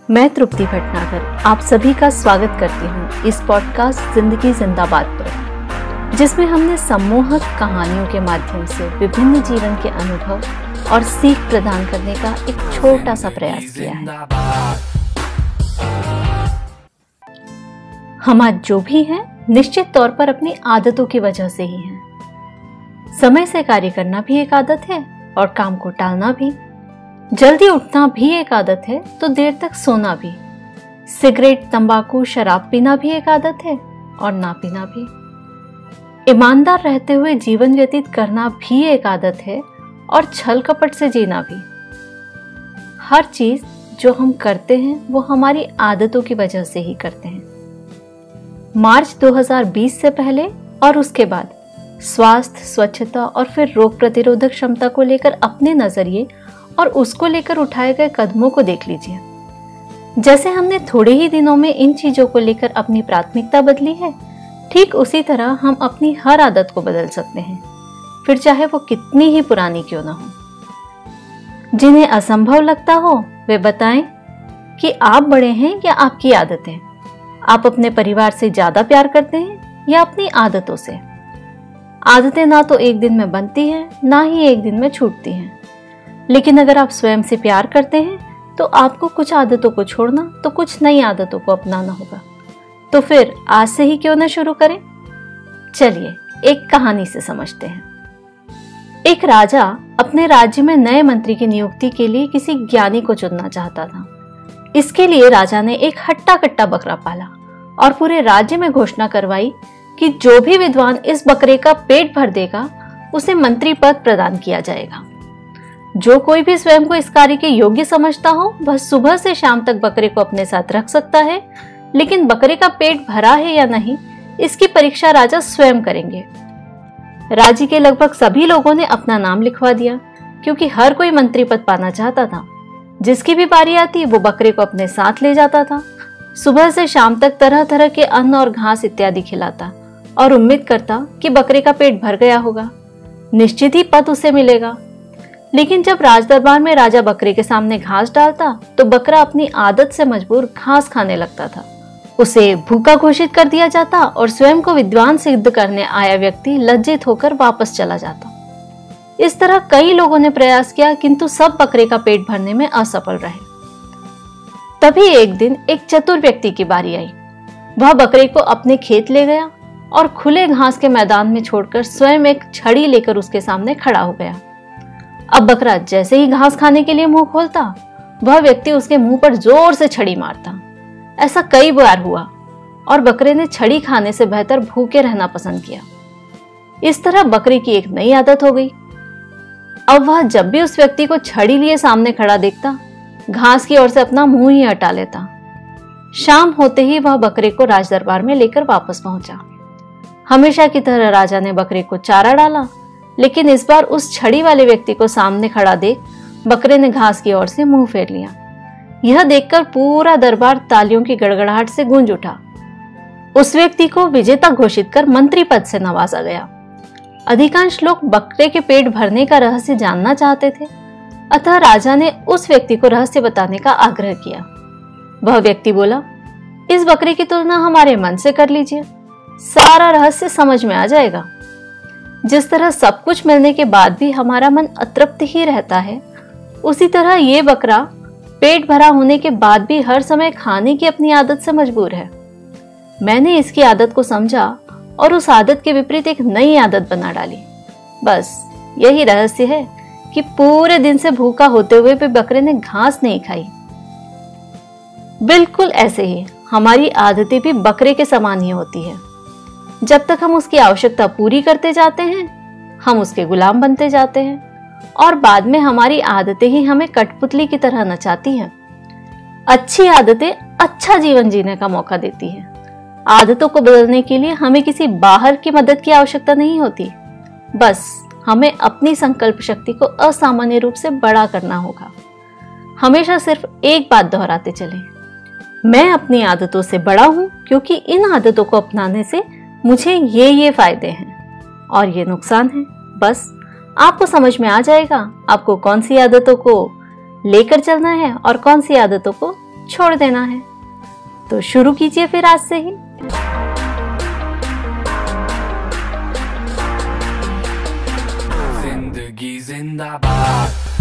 मैं तृप्ति भटनागर आप सभी का स्वागत करती हूँ इस पॉडकास्ट जिंदगी जिंदाबाद पर, जिसमें हमने सम्मोहक कहानियों के माध्यम से विभिन्न जीवन के अनुभव और सीख प्रदान करने का एक छोटा सा प्रयास किया है। हम आज जो भी हैं निश्चित तौर पर अपनी आदतों की वजह से ही हैं। समय से कार्य करना भी एक आदत है और काम को टालना भी। जल्दी उठना भी एक आदत है तो देर तक सोना भी। सिगरेट, तंबाकू, शराब पीना भी एक आदत है और ना पीना भी। ईमानदार रहते हुए जीवन व्यतीत करना भी एक आदत है और छल कपट से जीना भी। हर चीज जो हम करते हैं वो हमारी आदतों की वजह से ही करते हैं। मार्च 2020 से पहले और उसके बाद स्वास्थ्य, स्वच्छता और फिर रोग प्रतिरोधक क्षमता को लेकर अपने नजरिए और उसको लेकर उठाए गए कदमों को देख लीजिए। जैसे हमने थोड़े ही दिनों में इन चीजों को लेकर अपनी प्राथमिकता बदली है, ठीक उसी तरह हम अपनी हर आदत को बदल सकते हैं, फिर चाहे वो कितनी ही पुरानी क्यों ना हो। जिन्हें असंभव लगता हो वे बताएं कि आप बड़े हैं या आपकी आदतें। आप अपने परिवार से ज्यादा प्यार करते हैं या अपनी आदतों से। आदतें ना तो एक दिन में बनती हैं, ना ही एक दिन में छूटती हैं। लेकिन अगर आप स्वयं से प्यार करते हैं तो आपको कुछ आदतों को छोड़ना तो कुछ नई आदतों को अपनाना होगा। तो फिर आज से ही क्यों ना शुरू करें। चलिए एक कहानी से समझते हैं। एक राजा अपने राज्य में नए मंत्री की नियुक्ति के लिए किसी ज्ञानी को चुनना चाहता था। इसके लिए राजा ने एक हट्टा कट्टा बकरा पाला और पूरे राज्य में घोषणा करवाई कि जो भी विद्वान इस बकरे का पेट भर देगा उसे मंत्री पद प्रदान किया जाएगा। जो कोई भी स्वयं को इस कार्य के योग्य समझता हो वह सुबह से शाम तक बकरे को अपने साथ रख सकता है, लेकिन बकरे का पेट भरा है या नहीं इसकी परीक्षा राजा स्वयं करेंगे। राज्य के लगभग सभी लोगों ने अपना नाम लिखवा दिया, क्योंकि हर कोई मंत्री पद पाना चाहता था। जिसकी भी बारी आती वो बकरे को अपने साथ ले जाता था। सुबह से शाम तक तरह तरह के अन्न और घास इत्यादि खिलाता और उम्मीद करता कि बकरे का पेट भर गया होगा, निश्चित ही पद उसे मिलेगा। लेकिन जब राजदरबार में राजा बकरे के सामने घास डालता तो बकरा अपनी आदत से मजबूर घास खाने लगता था। उसे भूखा घोषित कर दिया जाता और स्वयं को विद्वान सिद्ध करने आया व्यक्ति लज्जित होकर वापस चला जाता। इस तरह कई लोगों ने प्रयास किया, किंतु सब बकरे का पेट भरने में असफल रहे। तभी एक दिन एक चतुर व्यक्ति की बारी आई। वह बकरे को अपने खेत ले गया और खुले घास के मैदान में छोड़कर स्वयं एक छड़ी लेकर उसके सामने खड़ा हो गया। अब बकरा जैसे ही घास खाने के लिए मुंह खोलता वह व्यक्ति उसके मुंह पर जोर से छड़ी मारता। ऐसा कई बार हुआ और बकरे ने छड़ी खाने से बेहतर भूखे रहना पसंद किया। इस तरह बकरे की एक नई आदत हो गई। अब वह जब भी उस व्यक्ति को छड़ी लिए सामने खड़ा देखता घास की ओर से अपना मुंह ही हटा लेता। शाम होते ही वह बकरे को राजदरबार में लेकर वापस पहुंचा। हमेशा की तरह राजा ने बकरे को चारा डाला, लेकिन इस बार उस छड़ी वाले व्यक्ति को सामने खड़ा देख बकरे ने घास की ओर से मुंह फेर लिया। यह देखकर पूरा दरबार तालियों की गड़गड़ाहट से गूंज उठा। उस व्यक्ति को विजेता घोषित कर मंत्री पद से नवाजा गया। अधिकांश लोग बकरे के पेट भरने का रहस्य जानना चाहते थे, अतः राजा ने उस व्यक्ति को रहस्य बताने का आग्रह किया। वह व्यक्ति बोला, इस बकरे की तुलना हमारे मन से कर लीजिए, सारा रहस्य समझ में आ जाएगा। जिस तरह सब कुछ मिलने के बाद भी हमारा मन अतृप्त ही रहता है, उसी तरह ये बकरा पेट भरा होने के बाद भी हर समय खाने की अपनी आदत से मजबूर है। मैंने इसकी आदत को समझा और उस आदत के विपरीत एक नई आदत बना डाली। बस यही रहस्य है कि पूरे दिन से भूखा होते हुए भी बकरे ने घास नहीं खाई। बिल्कुल ऐसे ही हमारी आदतें भी बकरे के समान ही होती है। जब तक हम उसकी आवश्यकता पूरी करते जाते हैं हम उसके गुलाम बनते जाते हैं और बाद में हमारी आदतें ही हमें कठपुतली की तरह नचाती हैं। अच्छी आदतें अच्छा जीवन जीने का मौका देती हैं। आदतों को बदलने के लिए हमें किसी बाहर की मदद की आवश्यकता नहीं होती, बस हमें अपनी संकल्प शक्ति को असामान्य रूप से बड़ा करना होगा। हमेशा सिर्फ एक बात दोहराते चलें, मैं अपनी आदतों से बड़ा हूं क्योंकि इन आदतों को अपनाने से मुझे ये फायदे हैं और ये नुकसान है। बस आपको समझ में आ जाएगा आपको कौन सी आदतों को लेकर चलना है और कौन सी आदतों को छोड़ देना है। तो शुरू कीजिए फिर आज से ही। जिंदगी जिंदाबाद।